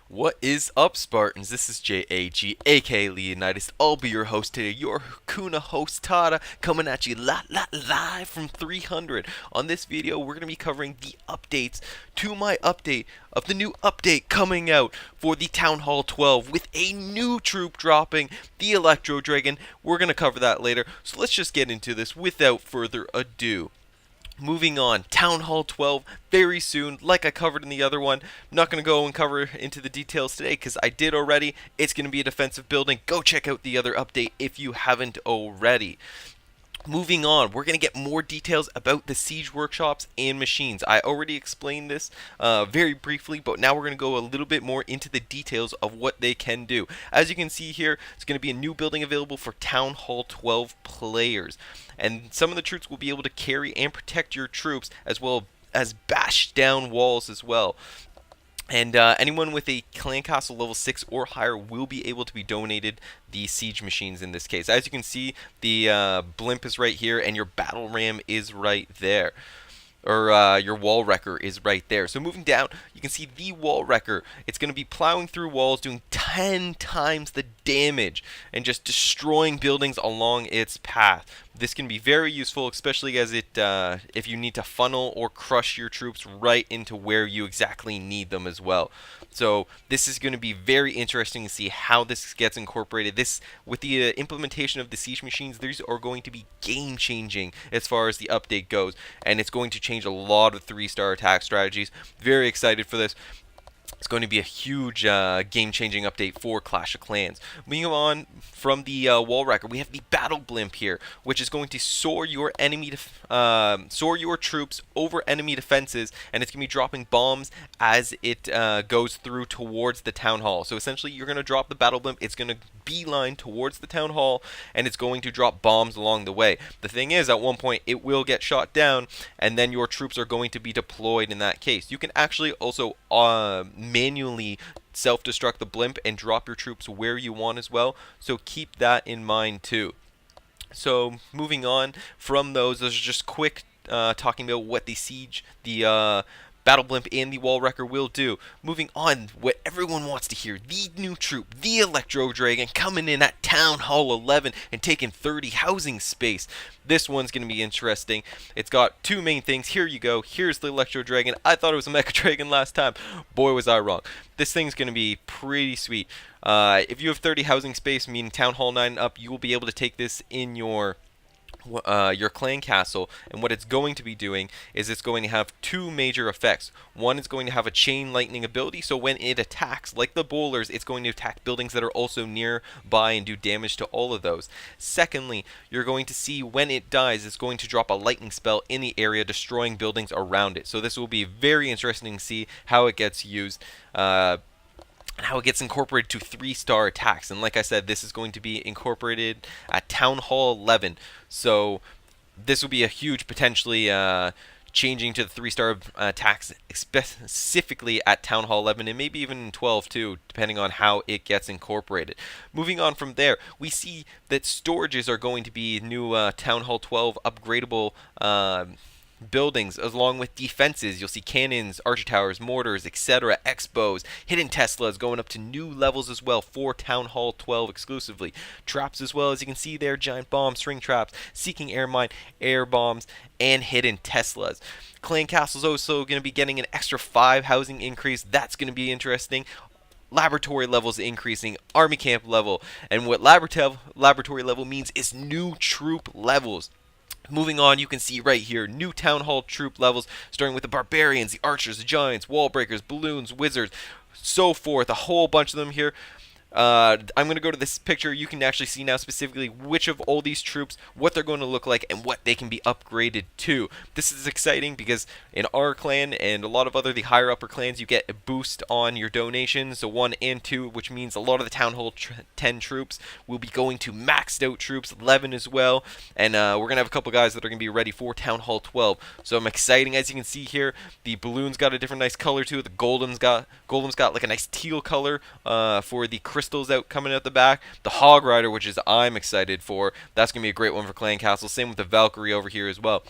What is up, Spartans? This is JAG, aka Leonidas. I'll be your host today, your Hakuna host Tada, coming at you live from 300. On this video, we're going to be covering the updates to my update of the new update coming out for the Town Hall 12 with a new troop dropping, the Electro Dragon. We're going to cover that later, so let's just get into this without further ado. Moving on, Town Hall 12 very soon, like I covered in the other one. I'm not going to go and cover into the details today because I did already. It's going to be a defensive building. Go check out the other update if you haven't already. Moving on, we're going to get more details about the siege workshops and machines. I already explained this very briefly, but now we're going to go a little bit more into the details of what they can do. As you can see here, it's going to be a new building available for Town Hall 12 players. And some of the troops will be able to carry and protect your troops as well as bash down walls as well. And anyone with a clan castle level 6 or higher will be able to be donated the siege machines in this case. As you can see, the blimp is right here and your battle ram is right there. Or your wall wrecker is right there. So moving down, you can see the wall wrecker. It's going to be plowing through walls, doing 10 times the damage, and just destroying buildings along its path. This can be very useful, especially as if you need to funnel or crush your troops right into where you exactly need them as well. So this is going to be very interesting to see how this gets incorporated. This, with the implementation of the siege machines, these are going to be game changing as far as the update goes, and it's going to change a lot of 3-star attack strategies. Very excited for this. It's going to be a huge game-changing update for Clash of Clans. Moving on from the wall wrecker, we have the battle blimp here, which is going to soar your troops over enemy defenses, and it's going to be dropping bombs as it goes through towards the town hall. So essentially, you're going to drop the battle blimp. It's going to beeline towards the town hall, and it's going to drop bombs along the way. The thing is, at one point, it will get shot down, and then your troops are going to be deployed in that case. You can actually also manually self-destruct the blimp and drop your troops where you want as well, so keep that in mind too. So moving on from those are just quick talking about what the battle blimp and the wall wrecker will do. Moving on, what everyone wants to hear, the new troop, the Electro Dragon, coming in at Town Hall 11 and taking 30 housing space. This one's going to be interesting. It's got two main things. Here you go. Here's the Electro Dragon. I thought it was a Mecha Dragon last time. Boy, was I wrong. This thing's going to be pretty sweet. If you have 30 housing space, meaning Town Hall 9 up, you will be able to take this in your clan castle, and what it's going to be doing is it's going to have two major effects. One is going to have a chain lightning ability, so when it attacks, like the bowlers, it's going to attack buildings that are also nearby and do damage to all of those. Secondly, you're going to see when it dies, it's going to drop a lightning spell in the area, destroying buildings around it. So this will be very interesting to see how it gets used. How it gets incorporated to 3-star attacks. And like I said, this is going to be incorporated at Town Hall 11. So this will be a huge potentially changing to the 3-star attacks specifically at Town Hall 11 and maybe even 12 too, depending on how it gets incorporated. Moving on from there, we see that storages are going to be new Town Hall 12 upgradable buildings, along with defenses. You'll see cannons, archer towers, mortars, etc., X-bows, hidden Teslas going up to new levels as well for Town Hall 12 exclusively. Traps as well, as you can see there, giant bombs, string traps, seeking air mine, air bombs, and hidden Teslas. Clan Castle's also going to be getting an extra 5 housing increase. That's going to be interesting. Laboratory levels increasing, army camp level, and what laboratory level means is new troop levels. Moving on, you can see right here, new Town Hall troop levels, starting with the Barbarians, the Archers, the Giants, Wall Breakers, Balloons, Wizards, so forth, a whole bunch of them here. I'm going to go to this picture. You can actually see now specifically which of all these troops, what they're going to look like, and what they can be upgraded to. This is exciting because in our clan and a lot of the higher upper clans, you get a boost on your donations, so 1 and 2, which means a lot of the Town Hall 10 troops will be going to maxed out troops, 11 as well, and we're going to have a couple guys that are going to be ready for Town Hall 12. So I'm exciting. As you can see here, the Balloon's got a different nice color to it. The Golem's got like a nice teal color for the crystals coming out the back. The Hog Rider, which is I'm excited for, that's going to be a great one for Clan Castle. Same with the Valkyrie over here as well.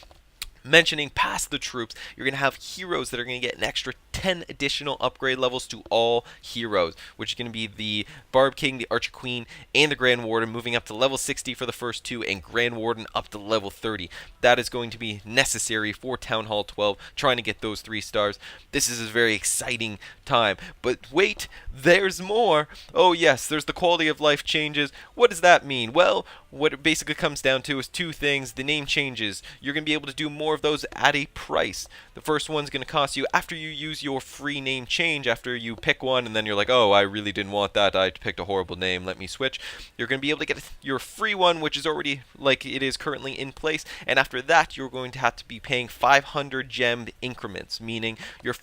Mentioning past the troops, you're going to have heroes that are going to get an extra 10 additional upgrade levels to all heroes, which is going to be the Barb King, the Archer Queen, and the Grand Warden, moving up to level 60 for the first two, and Grand Warden up to level 30. That is going to be necessary for Town Hall 12, trying to get those 3 stars. This is a very exciting time. But wait, there's more. Oh yes, there's the quality of life changes. What does that mean? Well, what it basically comes down to is 2 things. The name changes. You're going to be able to do more of those at a price. The first one's going to cost you, after you use your free name change, after you pick one and then you're like, oh, I really didn't want that, I picked a horrible name, let me switch. You're going to be able to get your free one, which is already like it is currently in place, and after that you're going to have to be paying 500 gem increments, meaning your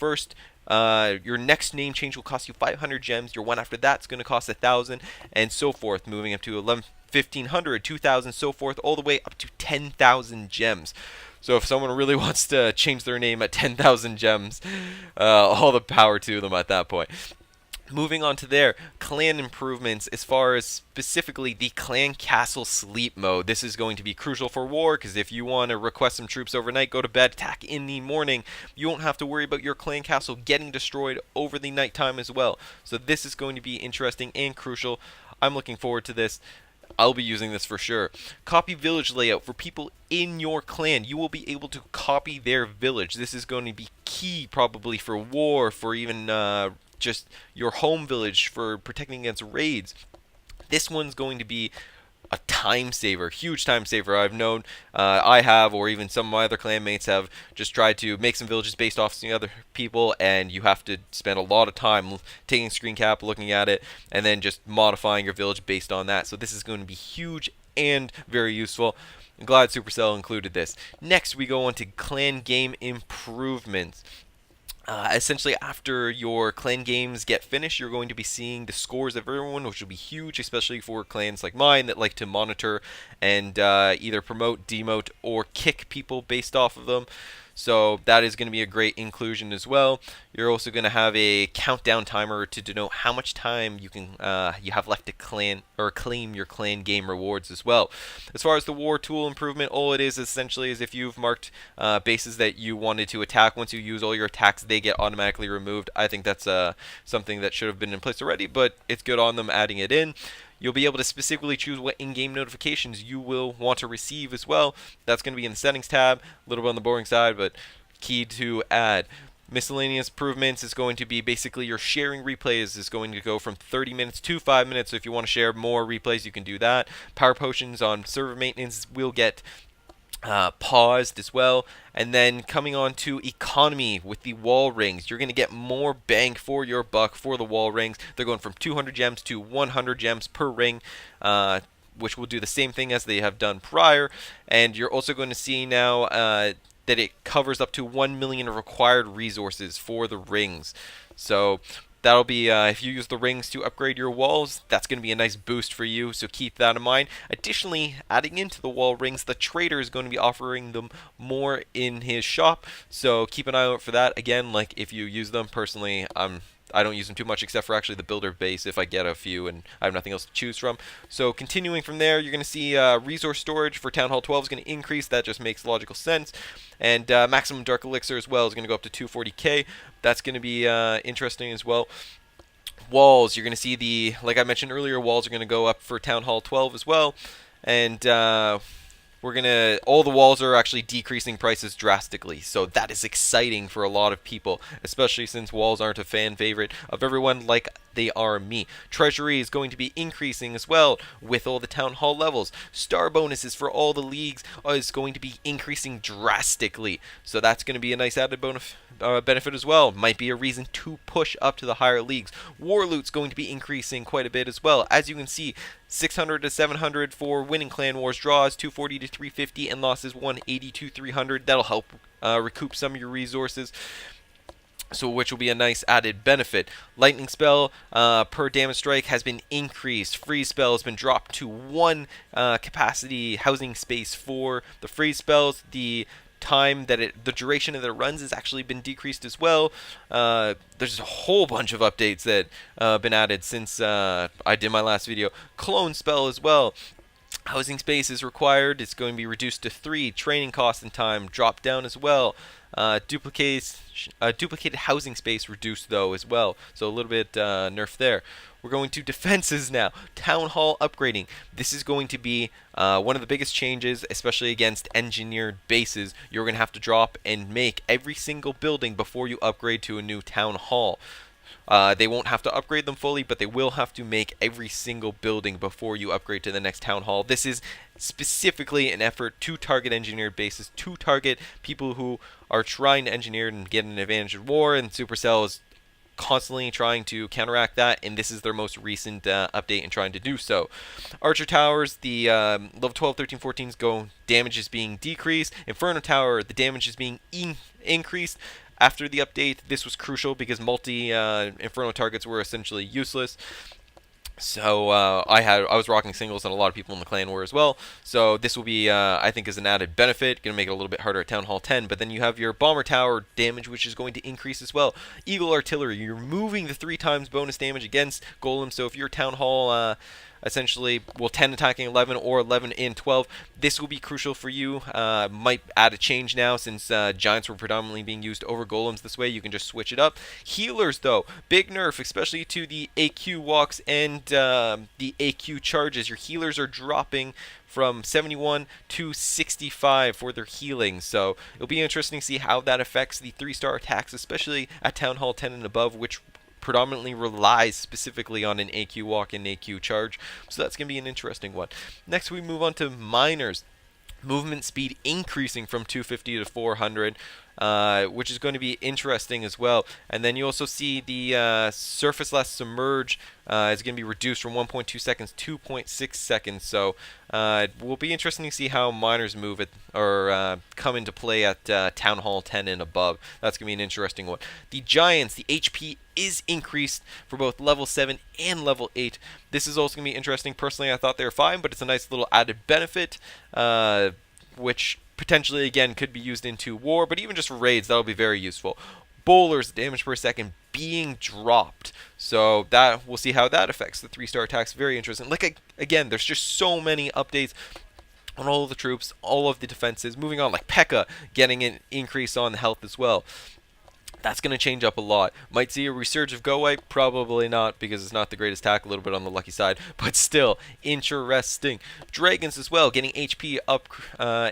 next name change will cost you 500 gems, your one after that's going to cost 1,000, and so forth, moving up to 1,500, 2,000, so forth, all the way up to 10,000 gems. So if someone really wants to change their name at 10,000 gems, all the power to them at that point. Moving on to their clan improvements, as far as specifically the clan castle sleep mode. This is going to be crucial for war, because if you want to request some troops overnight, go to bed, attack in the morning, you won't have to worry about your clan castle getting destroyed over the nighttime as well. So this is going to be interesting and crucial. I'm looking forward to this. I'll be using this for sure. Copy village layout for people in your clan. You will be able to copy their village. This is going to be key probably for war, for even just your home village, for protecting against raids. This one's going to be a time saver, huge time saver. I've known, I have, or even some of my other clanmates have just tried to make some villages based off some other people, and you have to spend a lot of time taking screen cap, looking at it, and then just modifying your village based on that. So this is going to be huge and very useful. I'm glad Supercell included this. Next, we go on to clan game improvements. Essentially, after your clan games get finished, you're going to be seeing the scores of everyone, which will be huge, especially for clans like mine that like to monitor and either promote, demote, or kick people based off of them. So that is going to be a great inclusion as well. You're also going to have a countdown timer to denote how much time you have left to claim your clan game rewards as well. As far as the war tool improvement, all it is essentially is if you've marked bases that you wanted to attack, once you use all your attacks, they get automatically removed. I think that's something that should have been in place already, but it's good on them adding it in. You'll be able to specifically choose what in-game notifications you will want to receive as well. That's going to be in the settings tab, a little bit on the boring side, but key to add. Miscellaneous improvements is going to be basically your sharing replays is going to go from 30 minutes to 5 minutes. So if you want to share more replays, you can do that. Power potions on server maintenance will get paused as well. And then coming on to economy with the wall rings, you're going to get more bang for your buck for the wall rings. They're going from 200 gems to 100 gems per ring, which will do the same thing as they have done prior. And you're also going to see now that it covers up to 1 million required resources for the rings. So that'll be, if you use the rings to upgrade your walls, that's going to be a nice boost for you, so keep that in mind. Additionally, adding into the wall rings, the trader is going to be offering them more in his shop, so keep an eye out for that. Again, like if you use them, personally, I don't use them too much except for actually the builder base if I get a few and I have nothing else to choose from. So continuing from there, you're going to see resource storage for Town Hall 12 is going to increase. That just makes logical sense. And maximum Dark Elixir as well is going to go up to 240k. That's going to be interesting as well. Walls, you're going to see like I mentioned earlier, walls are going to go up for Town Hall 12 as well. And all the walls are actually decreasing prices drastically, so that is exciting for a lot of people, especially since walls aren't a fan favorite of everyone like they are me. Treasury is going to be increasing as well with all the town hall levels. Star bonuses for all the leagues is going to be increasing drastically, so that's going to be a nice added benefit as well. Might be a reason to push up to the higher leagues. War loot's going to be increasing quite a bit as well. As you can see, 600 to 700 for winning clan wars draws, 240 to 350, and losses 180 to 300. That'll help recoup some of your resources, so which will be a nice added benefit. Lightning spell per damage strike has been increased. Freeze spell has been dropped to 1 capacity housing space for the freeze spells. The duration that it runs has actually been decreased as well. There's a whole bunch of updates that have been added since I did my last video. Clone spell as well. Housing space is required. It's going to be reduced to 3. Training cost and time drop down as well. Duplicated housing space reduced though as well. So a little bit nerf there. We're going to defenses now. Town hall upgrading. This is going to be one of the biggest changes, especially against engineered bases. You're going to have to drop and make every single building before you upgrade to a new town hall. They won't have to upgrade them fully, but they will have to make every single building before you upgrade to the next town hall. This is specifically an effort to target engineered bases, to target people who are trying to engineer and get an advantage in war, and Supercell is constantly trying to counteract that, and this is their most recent update in trying to do so. Archer Towers, the level 12, 13, 14s go, damage is being decreased. Inferno Tower, the damage is being increased. After the update, this was crucial because multi-Inferno targets were essentially useless. So I was rocking singles, and a lot of people in the clan were as well. So this will be, I think, as an added benefit, going to make it a little bit harder at Town Hall 10. But then you have your Bomber Tower damage, which is going to increase as well. Eagle Artillery, you're moving the 3 times bonus damage against Golem. So if your Town Hall essentially, 10 attacking 11 or 11 in 12. This will be crucial for you. Might add a change now since Giants were predominantly being used over Golems this way. You can just switch it up. Healers, though, big nerf, especially to the AQ walks and the AQ charges. Your healers are dropping from 71 to 65 for their healing. So it'll be interesting to see how that affects the 3-star attacks, especially at Town Hall 10 and above, which predominantly relies specifically on an AQ walk and AQ charge. So that's going to be an interesting one. Next, we move on to miners. Movement speed increasing from 250 to 400, which is going to be interesting as well. And then you also see the surface last submerge is going to be reduced from 1.2 seconds to 2.6 seconds. So it will be interesting to see how miners move it or come into play at Town Hall 10 and above. That's going to be an interesting one. The Giants, the HP is increased for both level 7 and level 8. This is also going to be interesting. Personally, I thought they were fine, but it's a nice little added benefit, which potentially, again, could be used into war, but even just for raids, that'll be very useful. Bowlers, damage per second being dropped. So that we'll see how that affects the 3-star attacks. Very interesting. Like, again, there's just so many updates on all of the troops, all of the defenses. Moving on, like P.E.K.K.A. getting an increase on the health as well. That's going to change up a lot. Might see a resurge of Go Wipe? Probably not, because it's not the greatest attack, a little bit on the lucky side, but still, interesting. Dragons as well, getting HP up,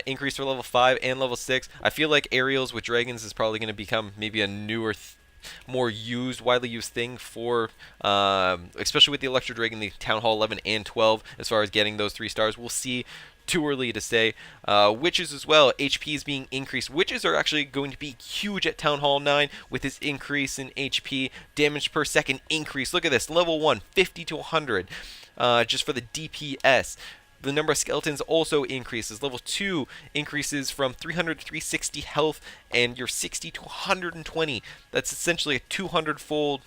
increase for level 5 and level 6. I feel like aerials with dragons is probably going to become maybe a newer more widely used thing for, especially with the Electro Dragon, the Town Hall 11 and 12, as far as getting those 3 stars. We'll see. Too early to say. Witches as well, HP is being increased. Witches are actually going to be huge at Town Hall 9 with this increase in HP. Damage per second increase. Look at this, level 1, 50 to 100, just for the DPS. The number of skeletons also increases. Level 2 increases from 300 to 360 health, and your 60 to 120. That's essentially a 200-fold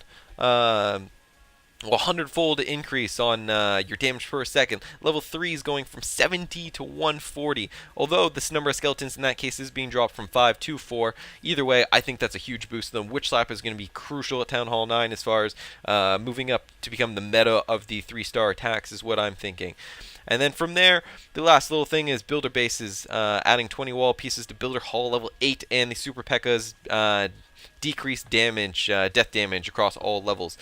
100-fold increase on your damage per second. Level 3 is going from 70 to 140. Although this number of skeletons in that case is being dropped from 5 to 4. Either way, I think that's a huge boost. The Witch Slap is going to be crucial at Town Hall 9 as far as moving up to become the meta of the 3-star attacks is what I'm thinking. And then from there, the last little thing is builder bases, adding 20 wall pieces to builder hall level 8, and the Super P.E.K.K.A's decreased damage, death damage across all levels.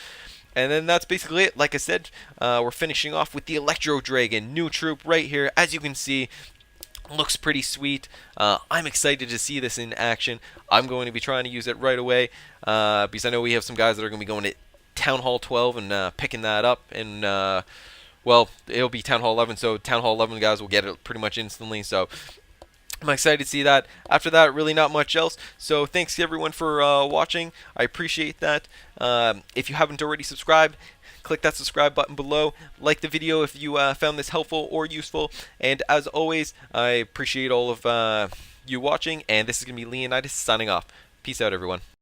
And then that's basically it. Like I said, we're finishing off with the Electro Dragon, new troop right here. As you can see, looks pretty sweet. I'm excited to see this in action. I'm going to be trying to use it right away because I know we have some guys that are going to be going to Town Hall 12 and picking that up. And, well, it'll be Town Hall 11, so Town Hall 11 guys will get it pretty much instantly. So I'm excited to see that. After that, really not much else. So thanks everyone for watching. I appreciate that. If you haven't already subscribed, click that subscribe button below. Like the video if you found this helpful or useful. And as always, I appreciate all of you watching. And this is going to be Leonidas signing off. Peace out, everyone.